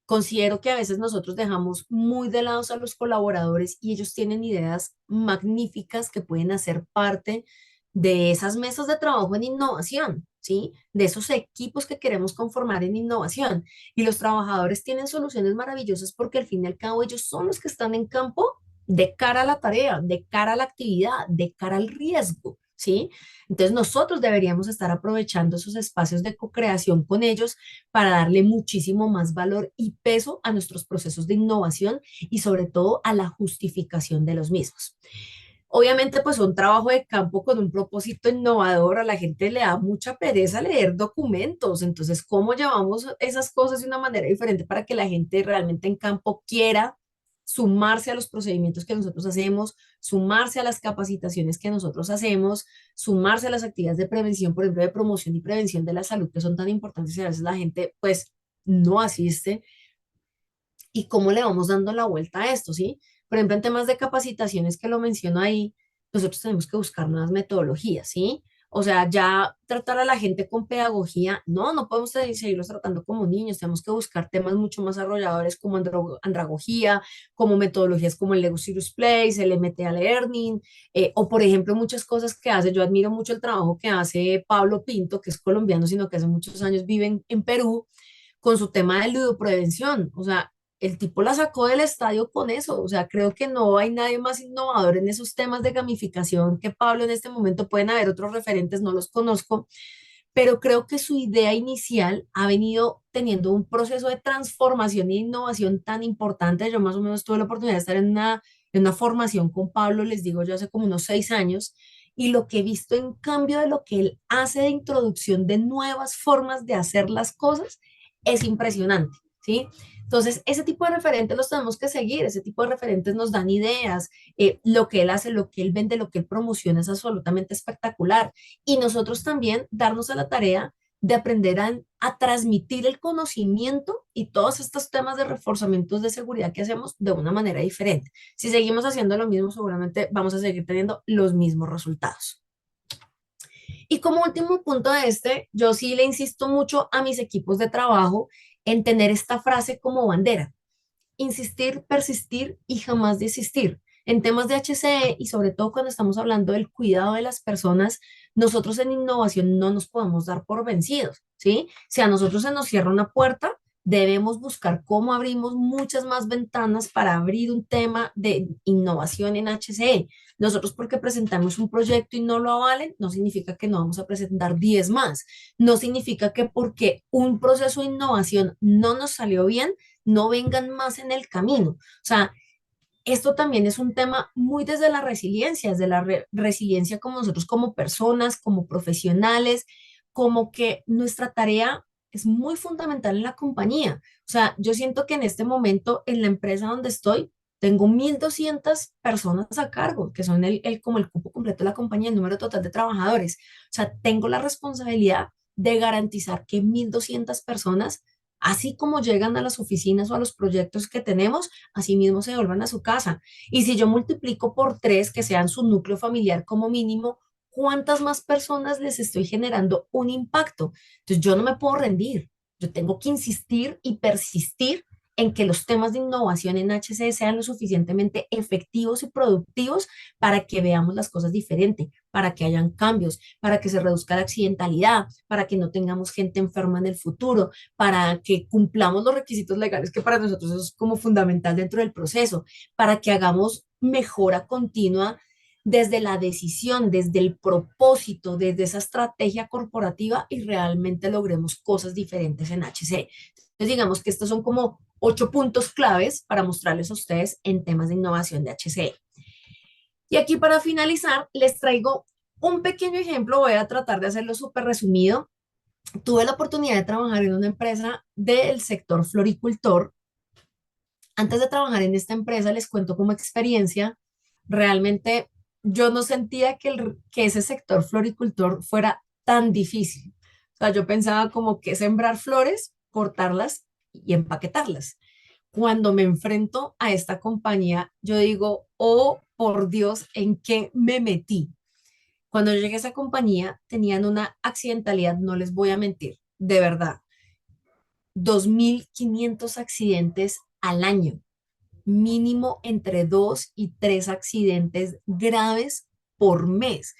Speaker 1: Considero que a veces nosotros dejamos muy de lado a los colaboradores y ellos tienen ideas magníficas que pueden hacer parte de esas mesas de trabajo en innovación, ¿sí? De esos equipos que queremos conformar en innovación. Y los trabajadores tienen soluciones maravillosas porque al fin y al cabo ellos son los que están en campo de cara a la tarea, de cara a la actividad, de cara al riesgo, ¿sí? Entonces nosotros deberíamos estar aprovechando esos espacios de co-creación con ellos para darle muchísimo más valor y peso a nuestros procesos de innovación y sobre todo a la justificación de los mismos. Obviamente, pues un trabajo de campo con un propósito innovador, a la gente le da mucha pereza leer documentos, entonces, ¿cómo llevamos esas cosas de una manera diferente para que la gente realmente en campo quiera sumarse a los procedimientos que nosotros hacemos, sumarse a las capacitaciones que nosotros hacemos, sumarse a las actividades de prevención, por ejemplo, de promoción y prevención de la salud, que son tan importantes y a veces la gente pues no asiste? ¿Y cómo le vamos dando la vuelta a esto, sí? Por ejemplo, en temas de capacitaciones que lo menciono ahí, nosotros tenemos que buscar nuevas metodologías, ¿sí? O sea, ya tratar a la gente con pedagogía, no, no podemos seguirlos tratando como niños, tenemos que buscar temas mucho más arrolladores como andragogía, como metodologías como el Lego Serious Plays, el MTA Learning, o por ejemplo muchas cosas que hace, yo admiro mucho el trabajo que hace Pablo Pinto, que es colombiano, sino que hace muchos años vive en Perú, con su tema de ludoprevención. O sea, el tipo la sacó del estadio con eso. O sea, creo que no hay nadie más innovador en esos temas de gamificación que Pablo en este momento. Pueden haber otros referentes, no los conozco, pero creo que su idea inicial ha venido teniendo un proceso de transformación e innovación tan importante. Yo más o menos tuve la oportunidad de estar en una formación con Pablo, les digo yo, hace como unos 6 años, y lo que he visto en cambio de lo que él hace de introducción de nuevas formas de hacer las cosas es impresionante, ¿sí? Entonces, ese tipo de referentes los tenemos que seguir, ese tipo de referentes nos dan ideas, lo que él hace, lo que él vende, lo que él promociona es absolutamente espectacular. Y nosotros también darnos a la tarea de aprender a transmitir el conocimiento y todos estos temas de reforzamientos de seguridad que hacemos de una manera diferente. Si seguimos haciendo lo mismo, seguramente vamos a seguir teniendo los mismos resultados. Y como último punto de este, yo sí le insisto mucho a mis equipos de trabajo en tener esta frase como bandera: insistir, persistir y jamás desistir. En temas de HCE y sobre todo cuando estamos hablando del cuidado de las personas, nosotros en innovación no nos podemos dar por vencidos, ¿sí? Si a nosotros se nos cierra una puerta, debemos buscar cómo abrimos muchas más ventanas para abrir un tema de innovación en HCE. Nosotros porque presentamos un proyecto y no lo avalen, no significa que no vamos a presentar 10 más. No significa que porque un proceso de innovación no nos salió bien, no vengan más en el camino. O sea, esto también es un tema muy desde la resiliencia, desde la resiliencia como nosotros como personas, como profesionales, como que nuestra tarea es muy fundamental en la compañía. O sea, yo siento que en este momento en la empresa donde estoy, tengo 1.200 personas a cargo, que son como el cupo completo de la compañía, el número total de trabajadores. O sea, tengo la responsabilidad de garantizar que 1.200 personas, así como llegan a las oficinas o a los proyectos que tenemos, así mismo se vuelvan a su casa. Y si yo multiplico por tres, que sean su núcleo familiar como mínimo, ¿cuántas más personas les estoy generando un impacto? Entonces yo no me puedo rendir. Yo tengo que insistir y persistir en que los temas de innovación en HC sean lo suficientemente efectivos y productivos para que veamos las cosas diferente, para que hayan cambios, para que se reduzca la accidentalidad, para que no tengamos gente enferma en el futuro, para que cumplamos los requisitos legales que para nosotros es como fundamental dentro del proceso, para que hagamos mejora continua desde la decisión, desde el propósito, desde esa estrategia corporativa y realmente logremos cosas diferentes en HC. Entonces, digamos que estos son como 8 puntos claves para mostrarles a ustedes en temas de innovación de HCE. Y aquí para finalizar, les traigo un pequeño ejemplo, voy a tratar de hacerlo súper resumido. Tuve la oportunidad de trabajar en una empresa del sector floricultor. Antes de trabajar en esta empresa, les cuento como experiencia, realmente yo no sentía que ese sector floricultor fuera tan difícil. O sea, yo pensaba como que sembrar flores, cortarlas y empaquetarlas. Cuando me enfrento a esta compañía, yo digo, oh, por Dios, ¿en qué me metí? Cuando yo llegué a esa compañía, tenían una accidentalidad, no les voy a mentir, de verdad, 2.500 accidentes al año, mínimo entre 2 y 3 accidentes graves por mes.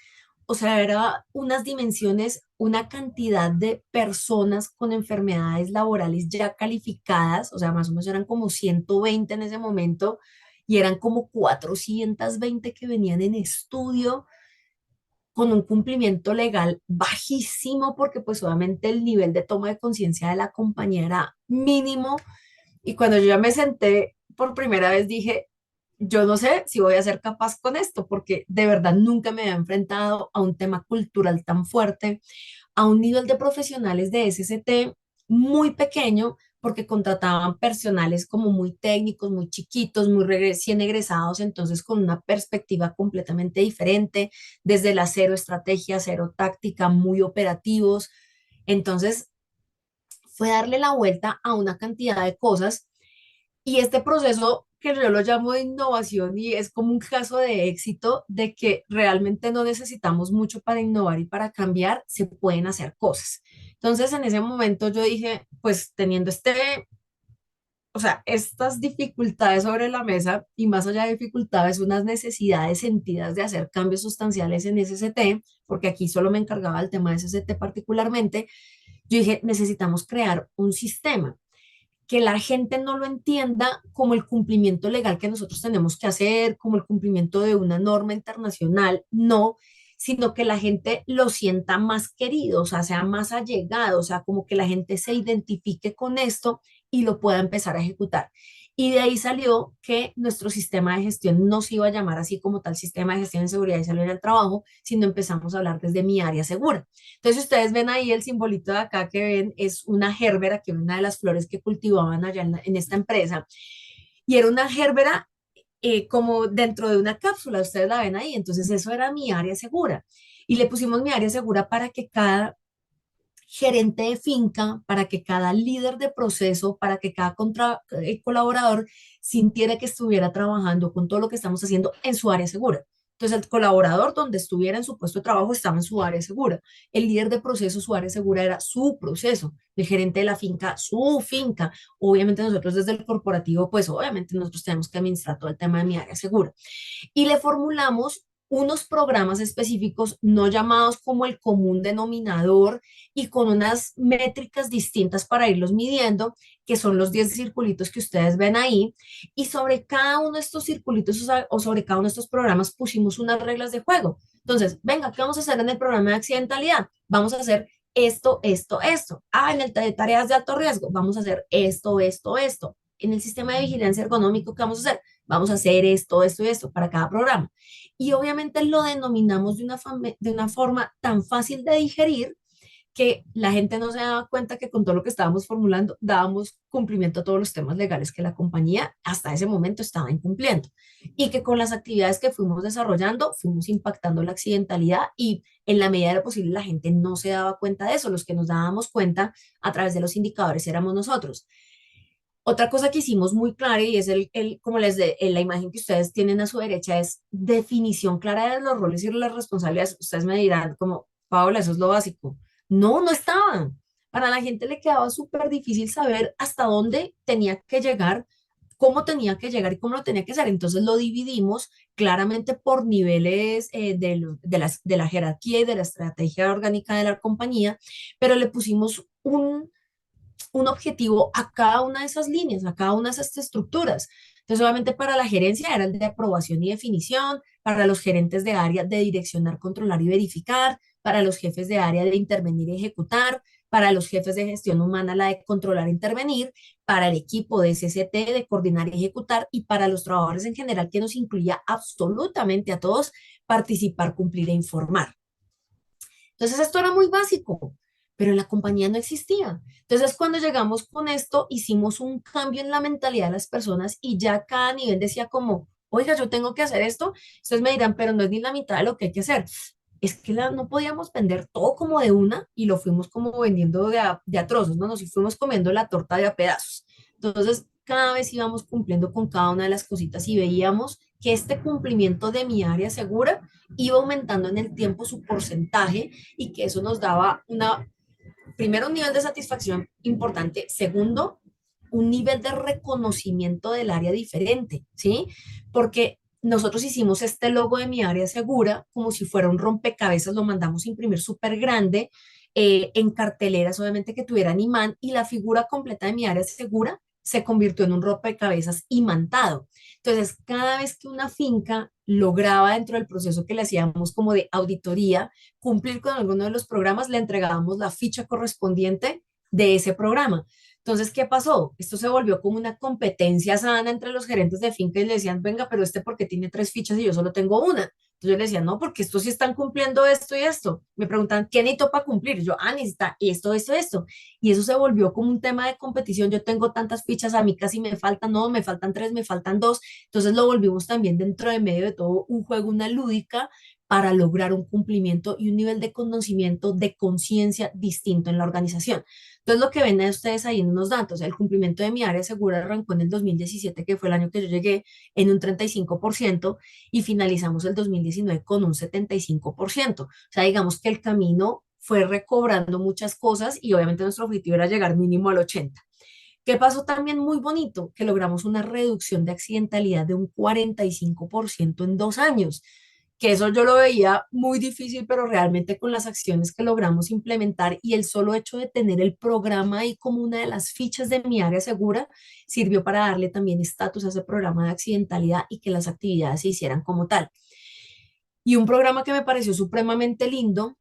Speaker 1: O sea, era unas dimensiones, una cantidad de personas con enfermedades laborales ya calificadas, o sea, más o menos eran como 120 en ese momento, y eran como 420 que venían en estudio con un cumplimiento legal bajísimo, porque pues obviamente el nivel de toma de conciencia de la compañía era mínimo. Y cuando yo ya me senté por primera vez dije, yo no sé si voy a ser capaz con esto, porque de verdad nunca me había enfrentado a un tema cultural tan fuerte, a un nivel de profesionales de SCT muy pequeño, porque contrataban personales como muy técnicos, muy chiquitos, muy recién egresados, entonces con una perspectiva completamente diferente, desde la cero estrategia, cero táctica, muy operativos. Entonces fue darle la vuelta a una cantidad de cosas Y este proceso que yo lo llamo de innovación y es como un caso de éxito de que realmente no necesitamos mucho para innovar y para cambiar, se pueden hacer cosas. Entonces, en ese momento yo dije, pues teniendo o sea, estas dificultades sobre la mesa y más allá de dificultades, unas necesidades sentidas de hacer cambios sustanciales en SST, porque aquí solo me encargaba del tema de SST particularmente, yo dije, necesitamos crear un sistema que la gente no lo entienda como el cumplimiento legal que nosotros tenemos que hacer, como el cumplimiento de una norma internacional, no, sino que la gente lo sienta más querido, o sea más allegado, o sea, como que la gente se identifique con esto y lo pueda empezar a ejecutar. Y de ahí salió que nuestro sistema de gestión no se iba a llamar así como tal sistema de gestión de seguridad y salud en el trabajo, sino empezamos a hablar desde mi área segura. Entonces, ustedes ven ahí el simbolito de acá que ven, es una gerbera, que es una de las flores que cultivaban allá en esta empresa. Y era una gerbera como dentro de una cápsula, ustedes la ven ahí. Entonces, eso era mi área segura. Y le pusimos mi área segura para que cada gerente de finca, para que cada líder de proceso, para que cada colaborador sintiera que estuviera trabajando con todo lo que estamos haciendo en su área segura. Entonces, el colaborador donde estuviera en su puesto de trabajo estaba en su área segura. El líder de proceso, su área segura era su proceso. El gerente de la finca, su finca. Obviamente nosotros desde el corporativo, pues obviamente nosotros tenemos que administrar todo el tema de mi área segura y le formulamos unos programas específicos no llamados como el común denominador y con unas métricas distintas para irlos midiendo, que son los 10 circulitos que ustedes ven ahí. Y sobre cada uno de estos circulitos o sobre cada uno de estos programas pusimos unas reglas de juego. Entonces, venga, ¿qué vamos a hacer en el programa de accidentalidad? Vamos a hacer esto, esto, esto. Ah, en el de tareas de alto riesgo, vamos a hacer esto, esto, esto. En el sistema de vigilancia ergonómico, ¿qué vamos a hacer? Vamos a hacer esto, esto y esto para cada programa. Y obviamente lo denominamos de una forma tan fácil de digerir que la gente no se daba cuenta que con todo lo que estábamos formulando dábamos cumplimiento a todos los temas legales que la compañía hasta ese momento estaba incumpliendo y que con las actividades que fuimos desarrollando fuimos impactando la accidentalidad y en la medida de lo posible la gente no se daba cuenta de eso, los que nos dábamos cuenta a través de los indicadores éramos nosotros. Otra cosa que hicimos muy clara y es como la imagen que ustedes tienen a su derecha es definición clara de los roles y las responsabilidades. Ustedes me dirán como, Paola, eso es lo básico. No, no estaban. Para la gente le quedaba súper difícil saber hasta dónde tenía que llegar, cómo tenía que llegar y cómo lo tenía que hacer. Entonces lo dividimos claramente por niveles de la jerarquía y de la estrategia orgánica de la compañía, pero le pusimos un objetivo a cada una de esas líneas, a cada una de esas estructuras. Entonces, obviamente para la gerencia era el de aprobación y definición, para los gerentes de área de direccionar, controlar y verificar, para los jefes de área de intervenir y ejecutar, para los jefes de gestión humana la de controlar e intervenir, para el equipo de CCT de coordinar y ejecutar y para los trabajadores en general que nos incluía absolutamente a todos participar, cumplir e informar. Entonces esto era muy básico, pero en la compañía no existía. Entonces cuando llegamos con esto, hicimos un cambio en la mentalidad de las personas y ya cada nivel decía como, oiga, yo tengo que hacer esto. Ustedes me dirán, pero no es ni la mitad de lo que hay que hacer. Es que no podíamos vender todo como de una y lo fuimos como vendiendo de a trozos, ¿no? Nos fuimos comiendo la torta de a pedazos. Entonces, cada vez íbamos cumpliendo con cada una de las cositas y veíamos que este cumplimiento de mi área segura iba aumentando en el tiempo su porcentaje y que eso nos daba primero, un nivel de satisfacción importante, segundo, un nivel de reconocimiento del área diferente, ¿sí? Porque nosotros hicimos este logo de mi área segura como si fuera un rompecabezas, lo mandamos a imprimir súper grande, en carteleras, obviamente que tuvieran imán, y la figura completa de mi área segura se convirtió en un rompecabezas imantado. Entonces, cada vez que una finca lograba dentro del proceso que le hacíamos como de auditoría, cumplir con alguno de los programas, le entregábamos la ficha correspondiente de ese programa. Entonces, ¿qué pasó? Esto se volvió como una competencia sana entre los gerentes de finca y le decían, venga, pero este porque tiene tres fichas y yo solo tengo una. Entonces yo le decía, no, porque estos sí están cumpliendo esto y esto. Me preguntan, ¿qué necesito para cumplir? Y yo, necesita esto, esto, esto. Y eso se volvió como un tema de competición. Yo tengo tantas fichas, a mí casi me faltan, no, me faltan tres, me faltan dos. Entonces lo volvimos también dentro de medio de todo un juego, una lúdica para lograr un cumplimiento y un nivel de conocimiento, de conciencia distinto en la organización. Entonces, lo que ven ustedes ahí en unos datos, el cumplimiento de mi área segura arrancó en el 2017, que fue el año que yo llegué, en un 35% y finalizamos el 2019 con un 75%. O sea, digamos que el camino fue recobrando muchas cosas y obviamente nuestro objetivo era llegar mínimo al 80%. ¿Qué pasó también muy bonito? Que logramos una reducción de accidentalidad de un 45% en 2 años, que eso yo lo veía muy difícil, pero realmente con las acciones que logramos implementar y el solo hecho de tener el programa ahí como una de las fichas de mi área segura, sirvió para darle también estatus a ese programa de accidentalidad y que las actividades se hicieran como tal. Y un programa que me pareció supremamente lindo,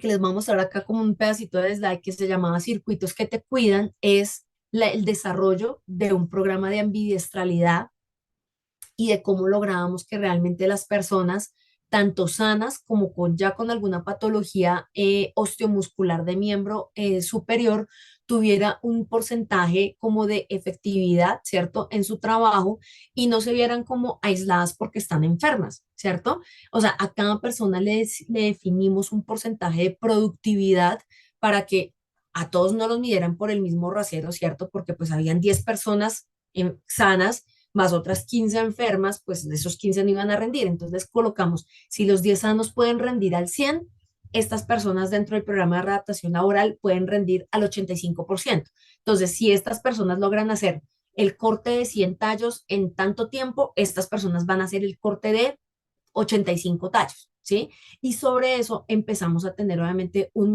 Speaker 1: que les voy a mostrar acá como un pedacito de slide que se llamaba Circuitos que te cuidan, es el desarrollo de un programa de ambidiestralidad y de cómo lográbamos que realmente las personas, tanto sanas como ya con alguna patología osteomuscular de miembro superior, tuviera un porcentaje como de efectividad, ¿cierto?, en su trabajo y no se vieran como aisladas porque están enfermas, ¿cierto? O sea, a cada persona le definimos un porcentaje de productividad para que a todos no los midieran por el mismo rasero, ¿cierto? Porque pues habían 10 personas sanas más otras 15 enfermas, pues de esos 15 no iban a rendir. Entonces colocamos, si los 10 sanos pueden rendir al 100, estas personas dentro del programa de readaptación laboral pueden rendir al 85%. Entonces, si estas personas logran hacer el corte de 100 tallos en tanto tiempo, estas personas van a hacer el corte de 85 tallos, ¿sí? Y sobre eso empezamos a tener obviamente un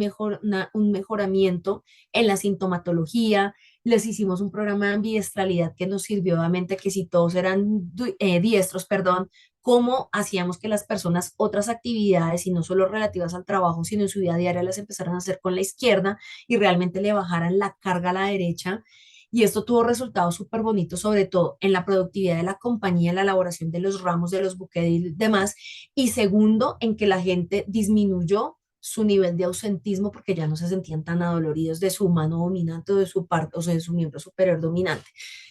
Speaker 1: mejoramiento en la sintomatología, les hicimos un programa de ambidiestralidad que nos sirvió obviamente que si todos eran diestros, perdón, cómo hacíamos que las personas otras actividades y no solo relativas al trabajo, sino en su vida diaria las empezaran a hacer con la izquierda y realmente le bajaran la carga a la derecha. Y esto tuvo resultados súper bonitos, sobre todo en la productividad de la compañía, en la elaboración de los ramos, de los buquetes y demás. Y segundo, en que la gente disminuyó su nivel de ausentismo porque ya no se sentían tan adoloridos de su mano dominante o de su parte, o sea, de su miembro superior dominante.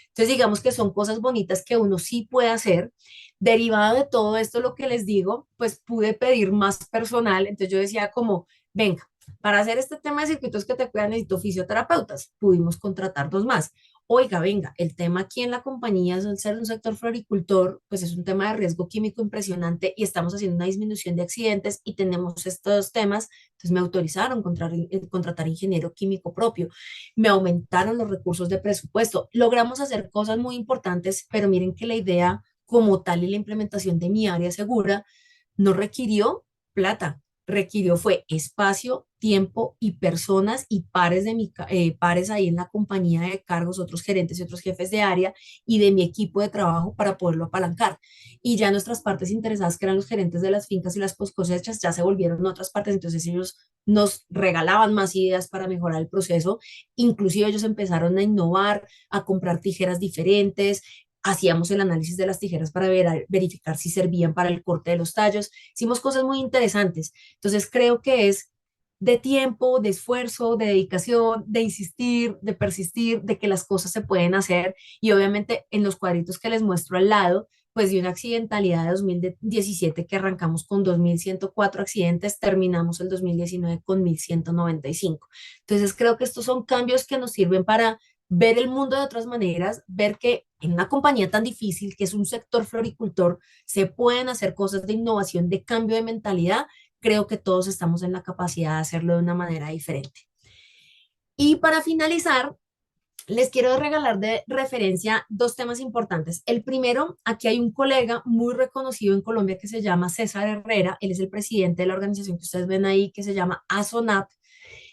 Speaker 1: Entonces, digamos que son cosas bonitas que uno sí puede hacer. Derivado de todo esto, lo que les digo, pues pude pedir más personal. Entonces yo decía como, venga, para hacer este tema de circuitos que te cuidan necesito fisioterapeutas. Pudimos contratar dos más. Oiga, venga, el tema aquí en la compañía es al ser un sector floricultor, pues es un tema de riesgo químico impresionante y estamos haciendo una disminución de accidentes y tenemos estos temas. Entonces me autorizaron contratar ingeniero químico propio, me aumentaron los recursos de presupuesto, logramos hacer cosas muy importantes, pero miren que la idea como tal y la implementación de mi área segura no requirió plata, requirió fue espacio, tiempo y personas y pares pares ahí en la compañía de cargos, otros gerentes y otros jefes de área y de mi equipo de trabajo para poderlo apalancar. Y ya nuestras partes interesadas, que eran los gerentes de las fincas y las post cosechas, ya se volvieron otras partes, entonces ellos nos regalaban más ideas para mejorar el proceso, inclusive ellos empezaron a innovar, a comprar tijeras diferentes, hacíamos el análisis de las tijeras para verificar si servían para el corte de los tallos, hicimos cosas muy interesantes. Entonces creo que es de tiempo, de esfuerzo, de dedicación, de insistir, de persistir, de que las cosas se pueden hacer y obviamente en los cuadritos que les muestro al lado, pues de una accidentalidad de 2017 que arrancamos con 2.104 accidentes, terminamos el 2019 con 1.195. Entonces creo que estos son cambios que nos sirven para ver el mundo de otras maneras, ver que en una compañía tan difícil que es un sector floricultor, se pueden hacer cosas de innovación, de cambio de mentalidad. Creo que todos estamos en la capacidad de hacerlo de una manera diferente. Y para finalizar, les quiero regalar de referencia dos temas importantes. El primero, aquí hay un colega muy reconocido en Colombia que se llama César Herrera. Él es el presidente de la organización que ustedes ven ahí, que se llama ASONAP.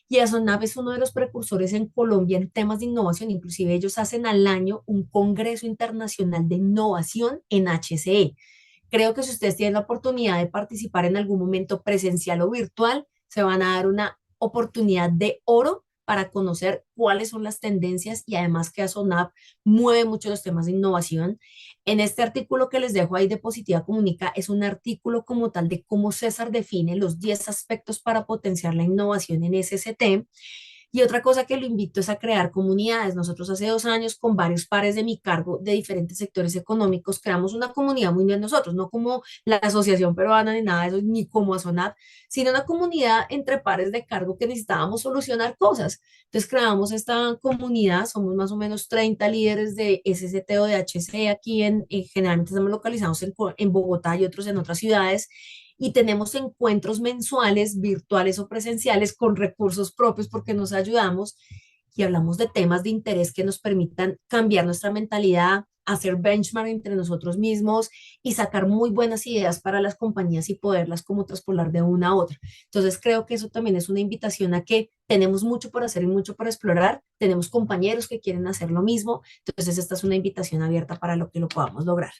Speaker 1: Y ASONAP es uno de los precursores en Colombia en temas de innovación. Inclusive ellos hacen al año un Congreso Internacional de Innovación en HCE. Creo que si ustedes tienen la oportunidad de participar en algún momento presencial o virtual, se van a dar una oportunidad de oro para conocer cuáles son las tendencias y además que ASONAP mueve mucho los temas de innovación. En este artículo que les dejo ahí de Positiva Comunica es un artículo como tal de cómo César define los 10 aspectos para potenciar la innovación en SST. Y otra cosa que lo invito es a crear comunidades. Nosotros hace 2 años, con varios pares de mi cargo de diferentes sectores económicos, creamos una comunidad muy bien nosotros, no como la Asociación Peruana ni nada de eso, ni como ASONAT, sino una comunidad entre pares de cargo que necesitábamos solucionar cosas. Entonces creamos esta comunidad, somos más o menos 30 líderes de SCT o de HC aquí generalmente estamos localizados en Bogotá y otros en otras ciudades, y tenemos encuentros mensuales, virtuales o presenciales, con recursos propios porque nos ayudamos y hablamos de temas de interés que nos permitan cambiar nuestra mentalidad, hacer benchmark entre nosotros mismos y sacar muy buenas ideas para las compañías y poderlas como traspolar de una a otra. Entonces creo que eso también es una invitación a que tenemos mucho por hacer y mucho por explorar. Tenemos compañeros que quieren hacer lo mismo. Entonces esta es una invitación abierta para lo que lo podamos lograr.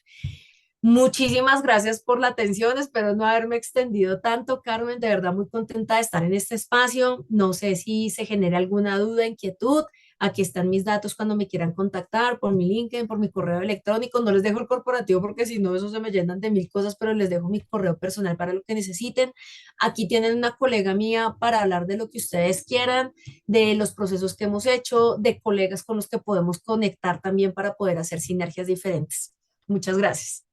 Speaker 1: Muchísimas gracias por la atención. Espero no haberme extendido tanto, Carmen. De verdad, muy contenta de estar en este espacio. No sé si se genera alguna duda, inquietud. Aquí están mis datos cuando me quieran contactar por mi LinkedIn, por mi correo electrónico. No les dejo el corporativo porque si no, eso se me llenan de mil cosas, pero les dejo mi correo personal para lo que necesiten. Aquí tienen una colega mía para hablar de lo que ustedes quieran, de los procesos que hemos hecho, de colegas con los que podemos conectar también para poder hacer sinergias diferentes. Muchas gracias.